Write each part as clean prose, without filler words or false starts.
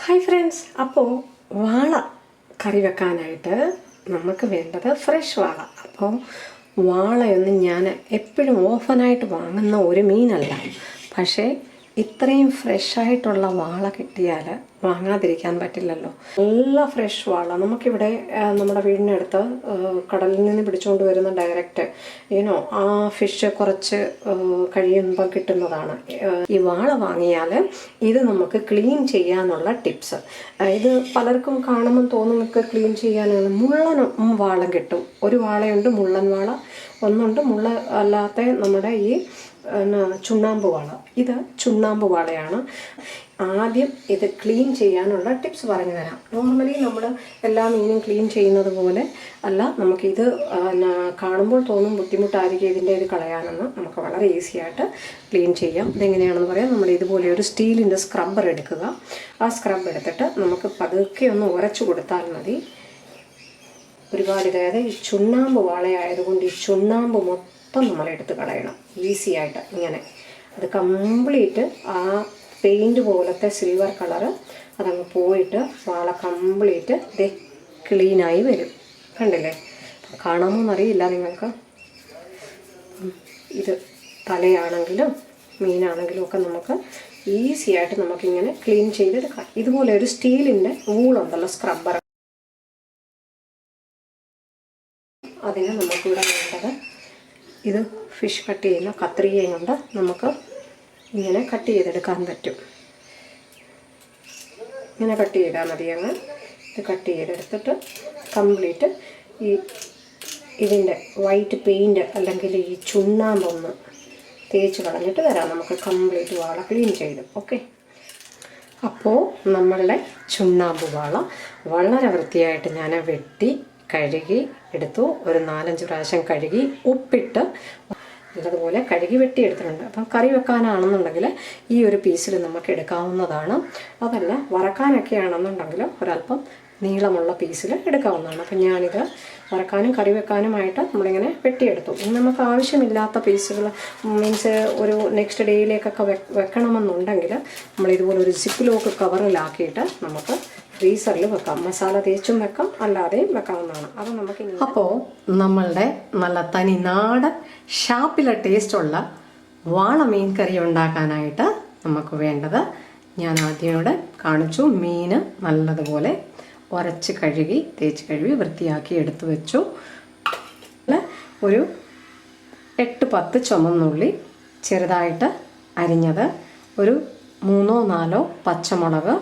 Hi friends, അപ്പോൾ വാള കറി വെക്കാനായിട്ട് നമുക്ക് വേണ്ടത് ഫ്രഷ് വാള. അപ്പോൾ വാളയൊന്നും ഞാൻ എപ്പോഴും ഓഫനായിട്ട് വാങ്ങുന്ന ഒരു മീനല്ല. പക്ഷേ ഇത്രയും ഫ്രഷായിട്ടുള്ള വാള കിട്ടിയാൽ വാങ്ങാതിരിക്കാൻ പറ്റില്ലല്ലോ. നല്ല ഫ്രഷ് വാള നമുക്കിവിടെ നമ്മുടെ വീടിനടുത്ത് കടലിൽ നിന്ന് പിടിച്ചുകൊണ്ട് വരുന്ന ഡയറക്റ്റ് ആ ഫിഷ് കുറച്ച് കഴിയുമ്പോൾ കിട്ടുന്നതാണ്. ഈ വാള വാങ്ങിയാൽ ഇത് നമുക്ക് ക്ലീൻ ചെയ്യാനുള്ള ടിപ്സ്. ഇത് പലർക്കും കാണുമ്പോൾ തോന്നുന്നൊക്കെ ക്ലീൻ ചെയ്യാനാണ്. മുള്ളനും വാളം കിട്ടും. ഒരു വാളയുണ്ട് മുള്ളൻ വാള, ഒന്നുണ്ട് മുള്ള അല്ലാത്ത നമ്മുടെ ഈ ചുണ്ണാമ്പ് വാള. ഇത് ചുണ്ണാമ്പ് വാളയാണ്. ആദ്യം ഇത് ക്ലീൻ ചെയ്യാനുള്ള ടിപ്സ് പറഞ്ഞു തരാം. നോർമലി നമ്മൾ എല്ലാ മീനും ക്ലീൻ ചെയ്യുന്നത് പോലെ അല്ല. നമുക്കിത് കാണുമ്പോൾ തോന്നും ബുദ്ധിമുട്ടായിരിക്കും ഇതിൻ്റെ ഇത് കളയാനെന്ന്. നമുക്ക് വളരെ ഈസി ആയിട്ട് ക്ലീൻ ചെയ്യാം. ഇതെങ്ങനെയാണെന്ന് പറയാം. നമ്മൾ ഇതുപോലെ ഒരു സ്റ്റീലിൻ്റെ സ്ക്രബ്ബർ എടുക്കുക. ആ സ്ക്രബ് എടുത്തിട്ട് നമുക്ക് പതുക്കെ ഒന്ന് ഉരച്ചു കൊടുത്താൽ മതി. ഒരുപാട് അതായത് ഈ ചുണ്ണാമ്പ് വാളയായതുകൊണ്ട് ഈ ചുണ്ണാമ്പ് മൊത്തം നമ്മളെടുത്ത് കളയണം. ഈസി ആയിട്ട് ഇങ്ങനെ അത് കംപ്ലീറ്റ് ആ പെയിൻറ്റ് പോലത്തെ സിൽവർ കളറ് അതങ്ങ് പോയിട്ട് വാള കംപ്ലീറ്റ് ഇത് ക്ലീനായി വരും. കണ്ടില്ലേ? കാണാമോന്നറിയില്ല നിങ്ങൾക്ക്. ഇത് തലയാണെങ്കിലും മീനാണെങ്കിലും ഒക്കെ നമുക്ക് ഈസി ആയിട്ട് നമുക്കിങ്ങനെ ക്ലീൻ ചെയ്തെടുക്കാം. ഇതുപോലെ ഒരു സ്റ്റീലിൻ്റെ വൂളുണ്ടല്ലോ, സ്ക്രബ്ബർ, അതിന് നമുക്കിവിടെ വേണ്ടത് ഇത് ഫിഷ് കട്ട് ചെയ്യുന്ന കത്രികയും കൊണ്ട് നമുക്ക് ഇങ്ങനെ കട്ട് ചെയ്തെടുക്കാൻ പറ്റും. ഇങ്ങനെ കട്ട് ചെയ്താൽ മതി. അങ്ങ് ഇത് കട്ട് ചെയ്തെടുത്തിട്ട് കംപ്ലീറ്റ് ഇതിൻ്റെ വൈറ്റ് പെയിൻറ്റ് അല്ലെങ്കിൽ ഈ ചുണ്ണാമ്പൊന്ന് തേച്ച് കളഞ്ഞിട്ട് വരാം. നമുക്ക് കംപ്ലീറ്റ് വാള ക്ലീൻ ചെയ്ത്. ഓക്കെ, അപ്പോൾ നമ്മളുടെ ചുണ്ണാമ്പ് വാള വളരെ വൃത്തിയായിട്ട് ഞാൻ വെട്ടി കഴുകി എടുത്തു. ഒരു 4-5 പ്രാവശ്യം കഴുകി ഉപ്പിട്ട് നല്ലതുപോലെ കഴുകി വെട്ടിയെടുത്തിട്ടുണ്ട്. അപ്പം കറി വെക്കാനാണെന്നുണ്ടെങ്കിൽ ഈ ഒരു പീസിൽ നമുക്ക് എടുക്കാവുന്നതാണ്. അതല്ല വറക്കാനൊക്കെ ആണെന്നുണ്ടെങ്കിൽ ഒരല്പം നീളമുള്ള പീസിൽ എടുക്കാവുന്നതാണ്. അപ്പം ഞാനിത് വറക്കാനും കറി വെക്കാനുമായിട്ട് നമ്മളിങ്ങനെ വെട്ടിയെടുത്തു. ഇനി നമുക്ക് ആവശ്യമില്ലാത്ത പീസുകൾ മീൻസ് ഒരു നെക്സ്റ്റ് ഡേയിലേക്കൊക്കെ വെക്കണമെന്നുണ്ടെങ്കിൽ നമ്മളിതുപോലെ ഒരു സിപ്പ് ലോക്ക് കവറിലാക്കിയിട്ട് നമുക്ക് ഫ്രീസറിൽ വെക്കാം. മസാല തേച്ചും വെക്കാം, അല്ലാതെയും വെക്കാവുന്നതാണ്. അത് നമുക്ക് അപ്പോൾ നമ്മളുടെ നല്ല തനി നാടൻ ഷാപ്പിലെ ടേസ്റ്റുള്ള വാള മീൻ കറി ഉണ്ടാക്കാനായിട്ട് നമുക്ക് വേണ്ടത് ഞാൻ ആദ്യമോടെ കാണിച്ചു. മീൻ നല്ലതുപോലെ ഉരച്ച് കഴുകി തേച്ച് കഴുകി വൃത്തിയാക്കി എടുത്തു വെച്ചു. ഒരു 8-10 ചുമന്നുള്ളി ചെറുതായിട്ട് അരിഞ്ഞത്, ഒരു 3-4 പച്ചമുളക്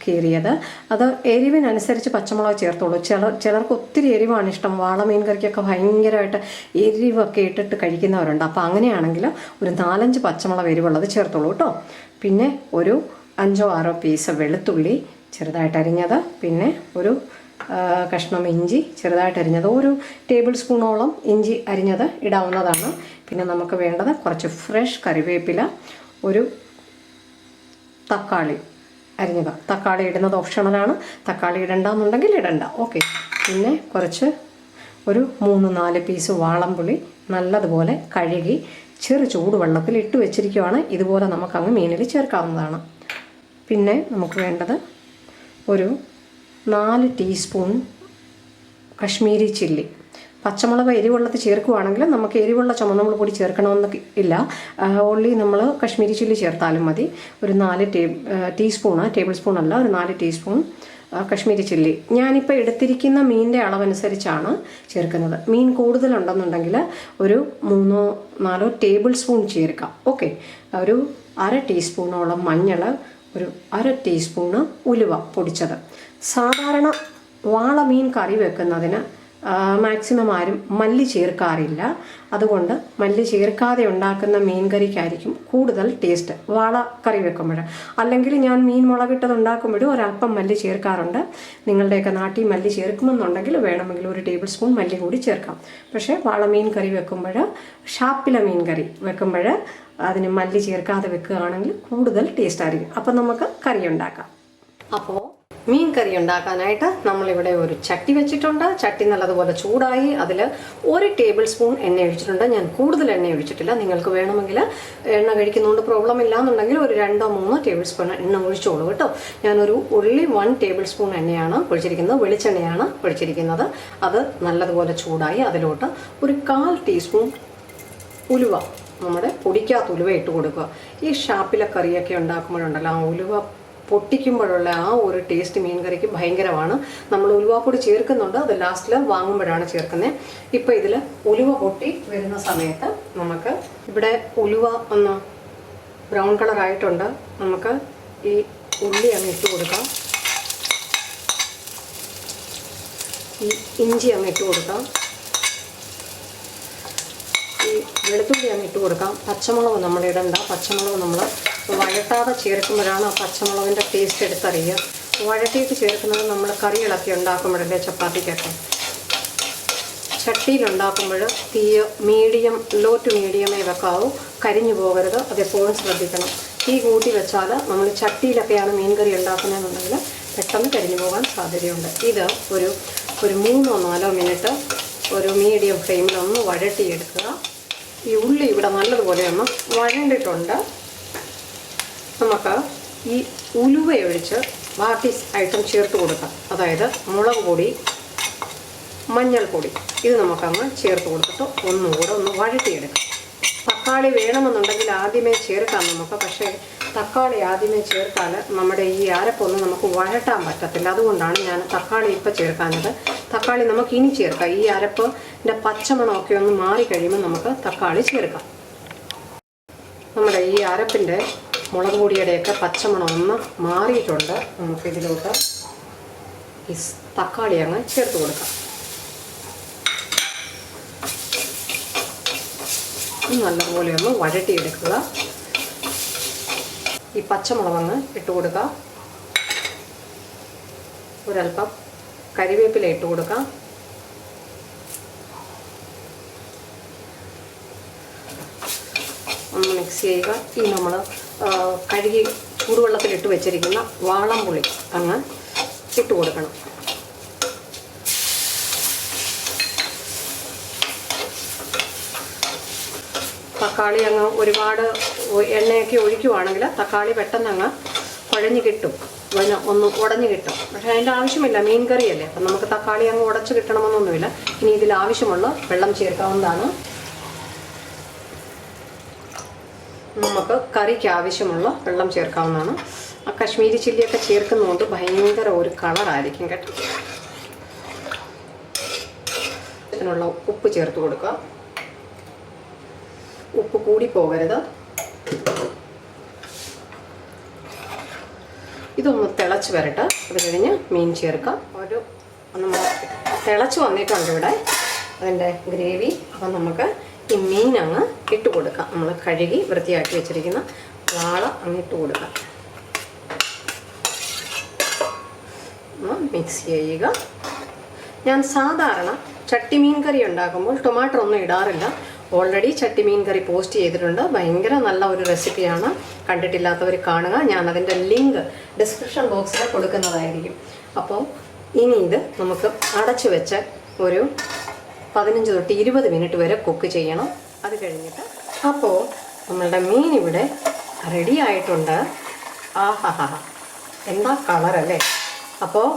കീറിയത്. അത് എരിവിനനുസരിച്ച് പച്ചമുളക് ചേർത്തോളൂ. ചിലർക്ക് ഒത്തിരി എരിവാണ് ഇഷ്ടം. വാള മീൻ കറിക്കൊക്കെ ഭയങ്കരമായിട്ട് എരിവൊക്കെ ഇട്ടിട്ട് കഴിക്കുന്നവരുണ്ട്. അപ്പോൾ അങ്ങനെയാണെങ്കിൽ ഒരു 4-5 പച്ചമുളക് എരിവുള്ളത് ചേർത്തോളൂ കേട്ടോ. പിന്നെ ഒരു 5-6 പീസ് വെളുത്തുള്ളി ചെറുതായിട്ട് അരിഞ്ഞത്, പിന്നെ ഒരു കഷ്ണം ഇഞ്ചി ചെറുതായിട്ട് അരിഞ്ഞത്, ഒരു ടേബിൾ സ്പൂണോളം ഇഞ്ചി അരിഞ്ഞത് ഇടാവുന്നതാണ്. പിന്നെ നമുക്ക് വേണ്ടത് കുറച്ച് ഫ്രഷ് കറിവേപ്പില, ഒരു തക്കാളി അരിഞ്ഞത്. തക്കാളി ഇടുന്നത് ഓപ്ഷണലാണ്. തക്കാളി ഇടണ്ടെന്നുണ്ടെങ്കിൽ ഇടണ്ട. ഓക്കെ. പിന്നെ കുറച്ച് ഒരു 3-4 പീസ് വാളംപുളി നല്ലതുപോലെ കഴുകി ചെറു ചൂടുവെള്ളത്തിൽ ഇട്ട് വെച്ചിരിക്കുകയാണ്. ഇതുപോലെ നമുക്കങ്ങ് മീനിൽ ചേർക്കാവുന്നതാണ്. പിന്നെ നമുക്ക് വേണ്ടത് ഒരു 4 ടീസ്പൂൺ കശ്മീരി ചില്ലി. പച്ചമുളക് എരിവുള്ളത് ചേർക്കുകയാണെങ്കിൽ നമുക്ക് എരിവുള്ള ചുമന്നുമുളക് പൊടി ചേർക്കണമെന്ന് ഇല്ല. ഓൺലി നമ്മൾ കശ്മീരി ചില്ലി ചേർത്താലും മതി. ഒരു 4 ടീസ്പൂണ്, ടേബിൾ സ്പൂൺ അല്ല, ഒരു 4 ടീസ്പൂൺ കശ്മീരി ചില്ലി. ഞാനിപ്പോൾ എടുത്തിരിക്കുന്ന മീനിൻ്റെ അളവനുസരിച്ചാണ് ചേർക്കുന്നത്. മീൻ കൂടുതലുണ്ടെന്നുണ്ടെങ്കിൽ ഒരു 3-4 ടേബിൾ സ്പൂൺ ചേർക്കാം. ഓക്കെ. ഒരു 1/2 ടീസ്പൂണോളം മഞ്ഞൾ, ഒരു 1/2 ടീസ്പൂണ് ഉലുവ പൊടിച്ചത്. സാധാരണ വാള മീൻ കറി വെക്കുന്നതിന് മാക്സിമം ആരും മല്ലി ചേർക്കാറില്ല. അതുകൊണ്ട് മല്ലി ചേർക്കാതെ ഉണ്ടാക്കുന്ന മീൻ കറിക്കായിരിക്കും കൂടുതൽ ടേസ്റ്റ് വാള കറി വെക്കുമ്പോൾ. അല്ലെങ്കിൽ ഞാൻ മീൻ മുളകിട്ടത് ഉണ്ടാക്കുമ്പോഴും ഒരല്പം മല്ലി ചേർക്കാറുണ്ട്. നിങ്ങളുടെയൊക്കെ നാട്ടിൽ മല്ലി ചേർക്കുമെന്നുണ്ടെങ്കിൽ വേണമെങ്കിൽ ഒരു ടേബിൾ സ്പൂൺ മല്ലി കൂടി ചേർക്കാം. പക്ഷേ വാള മീൻ കറി വെക്കുമ്പോൾ, ഷാപ്പിലെ മീൻ കറി വെക്കുമ്പോൾ അതിന് മല്ലി ചേർക്കാതെ വെക്കുകയാണെങ്കിൽ കൂടുതൽ ടേസ്റ്റ് ആയിരിക്കും. അപ്പം നമുക്ക് കറി ഉണ്ടാക്കാം. അപ്പോൾ മീൻ കറി ഉണ്ടാക്കാനായിട്ട് നമ്മളിവിടെ ഒരു ചട്ടി വെച്ചിട്ടുണ്ട്. ചട്ടി നല്ലതുപോലെ ചൂടായി. അതിൽ 1 ടേബിൾ സ്പൂൺ എണ്ണ ഒഴിച്ചിട്ടുണ്ട്. ഞാൻ കൂടുതൽ എണ്ണ ഒഴിച്ചിട്ടില്ല. നിങ്ങൾക്ക് വേണമെങ്കിൽ എണ്ണ കഴിക്കുന്നതുകൊണ്ട് പ്രോബ്ലം ഇല്ലാന്നുണ്ടെങ്കിൽ ഒരു 2-3 ടേബിൾ സ്പൂൺ എണ്ണ ഒഴിച്ചോളൂ കേട്ടോ. ഞാനൊരു 1 ടേബിൾ സ്പൂൺ എണ്ണയാണ് ഒഴിച്ചിരിക്കുന്നത്, വെളിച്ചെണ്ണയാണ് ഒഴിച്ചിരിക്കുന്നത്. അത് നല്ലതുപോലെ ചൂടായി. അതിലോട്ട് ഒരു 1/4 ടീസ്പൂൺ ഉലുവ, നമ്മുടെ പൊടിക്കാത്ത ഉലുവ ഇട്ട് കൊടുക്കുക. ഈ ഷാപ്പിലെ കറിയൊക്കെ ഉണ്ടാക്കുമ്പോഴുണ്ടല്ലോ ആ ഉലുവ പൊട്ടിക്കുമ്പോഴുള്ള ആ ഒരു ടേസ്റ്റ് മീൻ കറിക്ക് ഭയങ്കരമാണ്. നമ്മൾ ഉലുവാപ്പൊടി ചേർക്കുന്നുണ്ട്, അത് ലാസ്റ്റിൽ വാങ്ങുമ്പോഴാണ് ചേർക്കുന്നത്. ഇപ്പോൾ ഇതിൽ ഉലുവ പൊട്ടി വരുന്ന സമയത്ത് നമുക്ക് ഇവിടെ ഉലുവ ഒന്ന് ബ്രൗൺ കളറായിട്ടുണ്ട്. നമുക്ക് ഈ ഉള്ളി അങ്ങ് ഇട്ട് കൊടുക്കാം, ഈ ഇഞ്ചി അങ്ങ് ഇട്ട് കൊടുക്കാം, ഈ വെളുത്തുള്ളി അങ്ങ് ഇട്ട് കൊടുക്കാം. പച്ചമുളക് നമ്മൾ ഇടണ്ട. പച്ചമുളക് നമ്മൾ വഴട്ടാതെ ചേർക്കുമ്പോഴാണ് ആ പച്ചമുളകിൻ്റെ ടേസ്റ്റ് എടുത്തറിയുക. വഴട്ടിയിട്ട് ചേർക്കുന്നത് നമ്മൾ കറികളൊക്കെ ഉണ്ടാക്കുമ്പോഴല്ലേ, ചപ്പാത്തിക്കൊക്കെ. ചട്ടിയിലുണ്ടാക്കുമ്പോൾ തീ ലോ ടു മീഡിയമേ വെക്കാവൂ, കരിഞ്ഞു പോകരുത്. അതെപ്പോഴും ശ്രദ്ധിക്കണം. തീ കൂട്ടി വെച്ചാൽ നമ്മൾ ചട്ടിയിലൊക്കെയാണ് മീൻ കറി ഉണ്ടാക്കുന്നതെന്നുണ്ടെങ്കിൽ പെട്ടെന്ന് കരിഞ്ഞു പോകാൻ സാധ്യതയുണ്ട്. ഇത് ഒരു 3-4 മിനിറ്റ് ഒരു മീഡിയം ഫ്ലെയിമിലൊന്ന് വഴട്ടിയെടുക്കുക. ഈ ഉള്ളി ഇവിടെ നല്ലതുപോലെ ഒന്ന് വഴണ്ടിട്ടുണ്ട്. നമുക്ക് ഈ ഉലുവയൊഴിച്ച് ബാക്കി ഐറ്റം ചേർത്ത് കൊടുക്കാം. അതായത് മുളക് പൊടി, മഞ്ഞൾപ്പൊടി, ഇത് നമുക്കങ്ങ് ചേർത്ത് കൊടുത്തിട്ട് ഒന്നുകൂടെ ഒന്ന് വഴട്ടിയെടുക്കാം. തക്കാളി വേണമെന്നുണ്ടെങ്കിൽ ആദ്യമേ ചേർക്കാം നമുക്ക്. പക്ഷേ തക്കാളി ആദ്യമേ ചേർത്താൽ നമ്മുടെ ഈ അരപ്പൊന്നും നമുക്ക് വഴട്ടാൻ പറ്റത്തില്ല. അതുകൊണ്ടാണ് ഞാൻ തക്കാളി ഇപ്പോൾ ചേർക്കാഞ്ഞത്. തക്കാളി നമുക്ക് ഇനി ചേർക്കാം. ഈ അരപ്പിൻ്റെ പച്ചമണമൊക്കെ ഒന്ന് മാറിക്കഴിയുമ്പോൾ നമുക്ക് തക്കാളി ചേർക്കാം. നമ്മുടെ ഈ അരപ്പിൻ്റെ മുളക് പൊടിയുടെയൊക്കെ പച്ചമണം ഒന്ന് മാറിയിട്ടുണ്ട്. നമുക്കിതിലോട്ട് ഈ തക്കാളി അങ്ങ് ചേർത്ത് കൊടുക്കാം. നല്ലപോലെ ഒന്ന് വഴട്ടിയെടുക്കുക. ഈ പച്ചമുളകങ്ങ് ഇട്ട് കൊടുക്കുക. ഒരൽപ്പം കരിവേപ്പില ഇട്ട് കൊടുക്കാം. ഒന്ന് മിക്സ് ചെയ്യുക. ഈ നമ്മൾ കഴുകി ചൂടുവെള്ളത്തിലിട്ട് വെച്ചിരിക്കുന്ന വാളംപുളി അങ്ങ് ഇട്ട് കൊടുക്കണം. തക്കാളി അങ്ങ് ഒരുപാട് എണ്ണയൊക്കെ ഒഴിക്കുവാണെങ്കിൽ തക്കാളി പെട്ടെന്ന് അങ്ങ് കുഴഞ്ഞ് കിട്ടും, ഒന്ന് ഉടഞ്ഞ് കിട്ടും. പക്ഷേ അതിൻ്റെ ആവശ്യമില്ല, മീൻ കറിയല്ലേ. അപ്പം നമുക്ക് തക്കാളി അങ്ങ് ഉടച്ച് കിട്ടണമെന്നൊന്നുമില്ല. ഇനി ഇതിൽ ആവശ്യമുള്ള വെള്ളം ചേർക്കാവുന്നതാണ്. നമുക്ക് കറിക്ക് ആവശ്യമുള്ള വെള്ളം ചേർക്കാവുന്നതാണ്. ആ കശ്മീരി ചില്ലിയൊക്കെ ചേർക്കുന്നതുകൊണ്ട് ഭയങ്കര ഒരു കളറായിരിക്കും കേട്ടോ. ഇതിനുള്ള ഉപ്പ് ചേർത്ത് കൊടുക്കുക. ഉപ്പ് കൂടി പോകരുത്. ഇതൊന്ന് തിളച്ച് വരട്ടെ. അത് കഴിഞ്ഞ് മീൻ ചേർക്കാം. നമ്മൾ തിളച്ച് വന്നിട്ടുണ്ട് ഇവിടെ അതിൻ്റെ ഗ്രേവി. അപ്പം നമുക്ക് ഈ മീൻ അങ്ങ് ഇട്ട് കൊടുക്കാം. നമ്മൾ കഴുകി വൃത്തിയാക്കി വെച്ചിരിക്കുന്ന വാള അങ്ങ് ഇട്ട് കൊടുക്കാം. മിക്സ് ചെയ്യുക. ഞാൻ സാധാരണ ചട്ടി മീൻ കറി ഉണ്ടാക്കുമ്പോൾ ടൊമാറ്റോ ഒന്നും ഇടാറില്ല. ഓൾറെഡി ചട്ടി മീൻ കറി പോസ്റ്റ് ചെയ്തിട്ടുണ്ട്. ഭയങ്കര നല്ല ഒരു റെസിപ്പിയാണ്. കണ്ടിട്ടില്ലാത്തവർ കാണുക. ഞാൻ അതിൻ്റെ ലിങ്ക് ഡിസ്ക്രിപ്ഷൻ ബോക്സിൽ കൊടുക്കുന്നതായിരിക്കും. അപ്പോൾ ഇനി ഇത് നമുക്ക് അടച്ചു വെച്ച് ഒരു 15 തൊട്ട് 20 മിനിറ്റ് വരെ കുക്ക് ചെയ്യണം. അത് കഴിഞ്ഞിട്ട് അപ്പോൾ നമ്മളുടെ മീൻ ഇവിടെ റെഡി ആയിട്ടുണ്ട്. ആഹാ, എന്താ കളറല്ലേ. അപ്പോൾ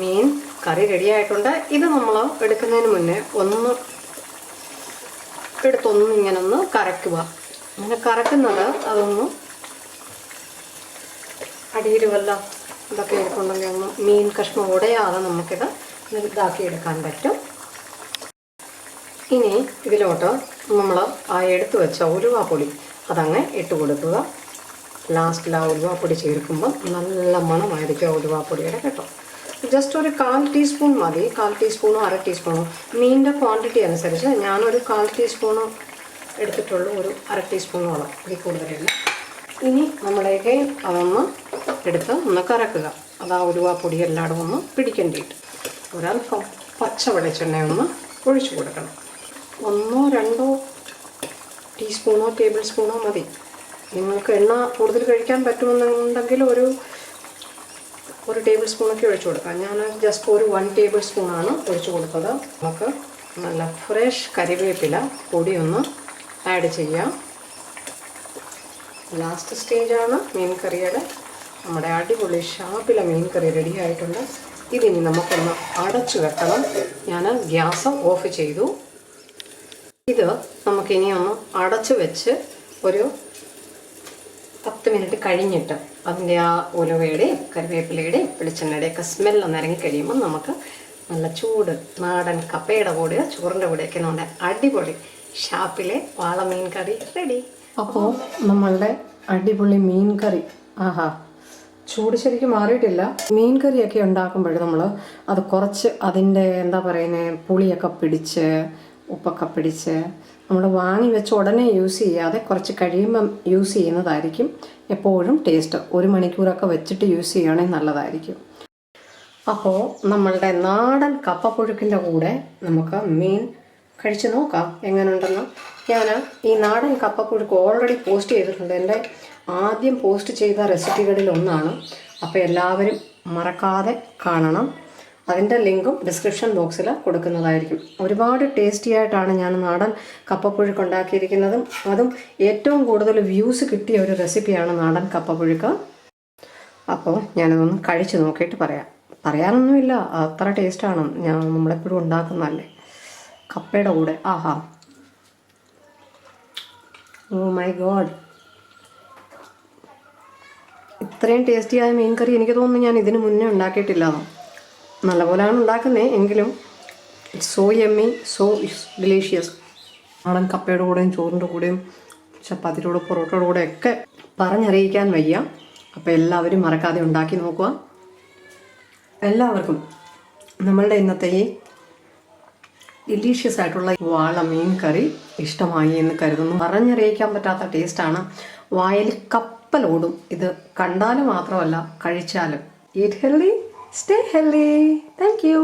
മീൻ കറി റെഡി ആയിട്ടുണ്ട്. ഇത് നമ്മൾ എടുക്കുന്നതിന് മുന്നേ എടുത്തൊന്ന് ഇങ്ങനെ ഒന്ന് കറക്കുക. അങ്ങനെ കറക്കുന്നത് അതൊന്ന് അടിയിൽ വല്ല ഇതൊക്കെ എടുക്കുന്നുണ്ടെങ്കിൽ ഒന്ന് മീൻ കഷ്ണം ഉടയാതെ നമുക്കിത് ഇതാക്കി എടുക്കാൻ പറ്റും. ഇനി ഇതിലോട്ട് നമ്മൾ ആ എടുത്തു വെച്ച ഉലുവാപ്പൊടി അതങ്ങ് ഇട്ട് കൊടുക്കുക. ലാസ്റ്റിൽ ആ ഉലുവാപ്പൊടി ചേർക്കുമ്പം നല്ല മണമായിരിക്കും ആ ഉലുവാപ്പൊടിയുടെ കേട്ടോ. ജസ്റ്റ് ഒരു 1/4 ടീസ്പൂൺ മതി. 1/4 ടീസ്പൂണോ 1/2 ടീസ്പൂണോ മീനിൻ്റെ ക്വാണ്ടിറ്റി അനുസരിച്ച് ഞാനൊരു 1/4 ടീസ്പൂണോ എടുത്തിട്ടുള്ളൂ. ഒരു 1/2 ടീസ്പൂണോളം, ഇതിൽ കൂടുതലില്ല. ഇനി നമ്മളേക്ക് അതൊന്ന് എടുത്ത് ഒന്ന് കറക്കുക. അത് ആ ഉലുവാപ്പൊടി എല്ലായിടും ഒന്ന് പിടിക്കേണ്ടിയിട്ട് ഒരൽപ്പം പച്ച വെളിച്ചെണ്ണ ഒന്ന് ഒഴിച്ചു കൊടുക്കണം. 1-2 ടീസ്പൂണോ ടേബിൾ സ്പൂണോ മതി. നിങ്ങൾക്ക് എണ്ണ കൂടുതൽ കഴിക്കാൻ പറ്റുമെന്നുണ്ടെങ്കിൽ ഒരു 1 ടേബിൾ സ്പൂണൊക്കെ ഒഴിച്ചു കൊടുക്കാം. ഞാൻ ജസ്റ്റ് ഒരു 1 ടേബിൾ സ്പൂണാണ് ഒഴിച്ചു കൊടുത്തത്. നമുക്ക് നല്ല ഫ്രഷ് കരിവേപ്പില പൊടിയൊന്ന് ആഡ് ചെയ്യാം. ലാസ്റ്റ് സ്റ്റേജാണ് മീൻ കറിയുടെ. നമ്മുടെ അടിപൊളി ഷാപ്പില മീൻ കറി റെഡി ആയിട്ടുണ്ട്. ഇതിനി നമുക്കൊന്ന് അടച്ചു വെക്കണം. ഞാൻ ഗ്യാസ് ഓഫ് ചെയ്തു. ഇത് നമുക്കിനി ഒന്ന് അടച്ചു വെച്ച് ഒരു 10 മിനിറ്റ് കഴിഞ്ഞിട്ട് അതിൻ്റെ ആ ഉലുവയുടെയും കരിവേപ്പിലയുടെയും വെളിച്ചെണ്ണയുടെയൊക്കെ സ്മെല്ലൊന്ന് ഇറങ്ങി കഴിയുമ്പോൾ നമുക്ക് നല്ല ചൂട് നാടൻ കപ്പയുടെ കൂടെയോ ചോറിൻ്റെ കൂടെയൊക്കെ നമ്മുടെ അടിപൊളി ഷാപ്പിലെ വാള മീൻ കറി റെഡി. അപ്പോൾ നമ്മളുടെ അടിപൊളി മീൻ കറി, ആഹാ, ചൂട് ശരിക്കും മാറിയിട്ടില്ല. മീൻ കറിയൊക്കെ ഉണ്ടാക്കുമ്പോൾ നമ്മൾ അത് കുറച്ച് അതിൻ്റെ എന്താ പറയുന്നത് പുളിയൊക്കെ പിടിച്ച് ഉപ്പൊക്കെ പിടിച്ച് നമ്മൾ വാങ്ങി വെച്ച് ഉടനെ യൂസ് ചെയ്യാതെ കുറച്ച് കഴിയുമ്പം യൂസ് ചെയ്യുന്നതായിരിക്കും എപ്പോഴും ടേസ്റ്റ്. 1 മണിക്കൂറൊക്കെ വെച്ചിട്ട് യൂസ് ചെയ്യുകയാണെങ്കിൽ നല്ലതായിരിക്കും. അപ്പോൾ നമ്മളുടെ നാടൻ കപ്പപ്പുഴുക്കിൻ്റെ കൂടെ നമുക്ക് മീൻ കഴിച്ച് നോക്കാം എങ്ങനെയുണ്ടെന്ന്. ഞാൻ ഈ നാടൻ കപ്പപ്പുഴുക്ക് ഓൾറെഡി പോസ്റ്റ് ചെയ്തിട്ടുണ്ട്. എൻ്റെ ആദ്യം പോസ്റ്റ് ചെയ്ത റെസിപ്പികളിൽ ഒന്നാണ്. അപ്പോൾ എല്ലാവരും മറക്കാതെ കാണണം. അതിൻ്റെ ലിങ്കും ഡിസ്ക്രിപ്ഷൻ ബോക്സിൽ കൊടുക്കുന്നതായിരിക്കും. ഒരുപാട് ടേസ്റ്റി ആയിട്ടാണ് ഞാൻ നാടൻ കപ്പപ്പുഴുക്ക് ഉണ്ടാക്കിയിരിക്കുന്നതും. അതും ഏറ്റവും കൂടുതൽ വ്യൂസ് കിട്ടിയ ഒരു റെസിപ്പിയാണ് നാടൻ കപ്പപ്പുഴുക്ക്. അപ്പോൾ ഞാനതൊന്ന് കഴിച്ച് നോക്കിയിട്ട് പറയാനൊന്നുമില്ല, അത്ര ടേസ്റ്റാണ്. നമ്മളെപ്പോഴും ഉണ്ടാക്കുന്നതല്ലേ കപ്പയുടെ കൂടെ. ആഹാ, ഓ മൈ ഗോഡ്, ഇത്രയും ടേസ്റ്റിയായ മീൻ കറി എനിക്ക് തോന്നുന്നു ഞാൻ ഇതിന് മുന്നേ ഉണ്ടാക്കിയിട്ടില്ല. നല്ലപോലെയാണ് ഉണ്ടാക്കുന്നത് എങ്കിലും സോ യമ്മി, സോ ഡിലീഷ്യസ്. നാടൻ കപ്പയുടെ കൂടെയും ചോറിൻ്റെ കൂടെയും ചപ്പാത്തിയുടെ കൂടെ പൊറോട്ടയുടെ കൂടെ ഒക്കെ പറഞ്ഞറിയിക്കാൻ വയ്യ. അപ്പോൾ എല്ലാവരും മറക്കാതെ ഉണ്ടാക്കി നോക്കുക. എല്ലാവർക്കും നമ്മളുടെ ഇന്നത്തെ ഈ ഡിലീഷ്യസ് ആയിട്ടുള്ള വാള മീൻ കറി ഇഷ്ടമായി എന്ന് കരുതുന്നു. പറഞ്ഞറിയിക്കാൻ പറ്റാത്ത ടേസ്റ്റാണ്. വായിൽ കപ്പലോടും ഇത് കണ്ടാലും മാത്രമല്ല കഴിച്ചാലും. Eat healthy, stay healthy. Thank you.